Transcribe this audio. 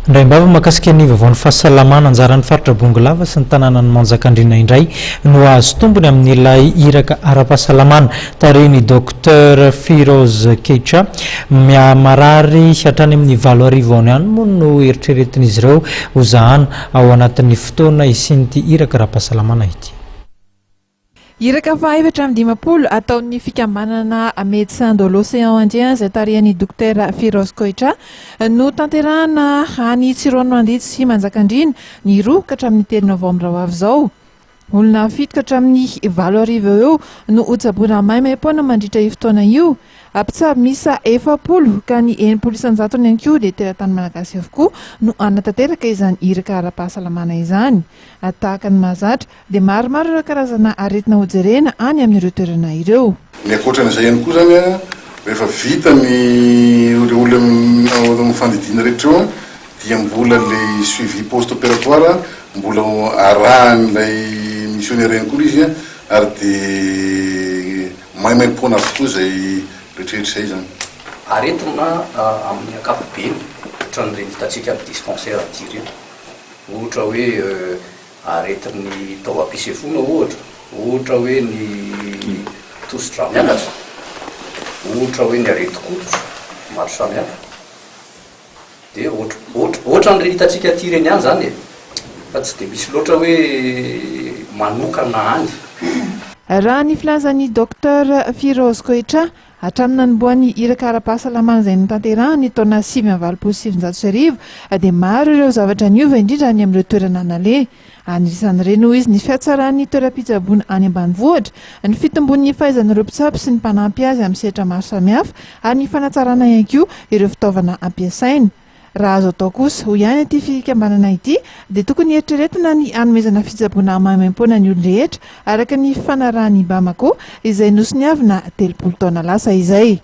Ndray makasika ny vaovao ny fahasalamana anjaran'ny faritra Bongolava sy ny tanànan'ny Manjakandriana indray no azo tombony amin'ilay iraka ara-pahasalamana tariny Dr Firoz Keitra marary hatrany amin'ny 4 arivo ihany moa no eritreretin'izy ireo ho zahana ao anatin'ny fotoana isian'ity iraka ara-pahasalamana ity. Iraka fahaefatra amin'ny 50 ataon'ny fikambanana Médecins de l'Océan Indien izay tarihany Dr Firoz Keitra no tanterahana any Tsironandry sy Manjakandriana ny 2 ka hatramin'ny 3 novambra ho avy izao. Olona 7 ka hatramin'ny 4 arivo eo no hotsaboana maimaim-poana mandritra io fotoana io. Apitsabo misa 70 ka ny 80 isan-jato ihany koa dia teratany malagasy avokoa no anatanteraka izany iraka ara-pahasalamana izany. Tahaka ny mahazatra dia maromaro ireo karazana aretina hojerena any amin'ireo toerana ireo. Ny ankoatran'izay ihany koa zany rehefa vita ny olona mifandidiana rehetra eo dia mbola le suivi post opératoire mbola arahan'ilay missionnaire ihany koa izy ary dia maimaim-poana avokoa zay rehetrarehetra izay zany. Aretina amin'ny ankapobeny ohatran'ireny hitantsika amin'ny dispensaire diry ohatra hoe aretin'ny tao ampisefona ohatra hoe ny tositra mianatra, ohatra hoe ny areti-koditra maro samihafa dia ohatran'ireny hitantsika aty reny ihany zany fa tsy dia misy loatra hoe manokana any. Raha ny filazan'ny Dr Firoz Keitra hatramin'ny nanomboan'ny iraka ara-pahasalamana izay notanterahany taona 1977 dia maro ireo zavatra niova indrindra any amin'ireo toerana anale. Anisan'ireny hoy izy ny fiatsaran'ny toeram-pitsaboana any ambanivohitra, ny fitombon'ny fahaizan'ireo mpitsabo sy ny mpanampy azy amin'ny sehatra maro samihafa ary ny fanatsarana ihany koa ireo fitaovana ampiasaina. Raha azo atao kosa ho ihany ity fikambanana ity dia tokony eritreretina ny hanomezana fitsaboana maimaim-poana ny olon-drehetra araka ny fanarahan'ny Bamako izay nosoniavina 30 taona lasa izay.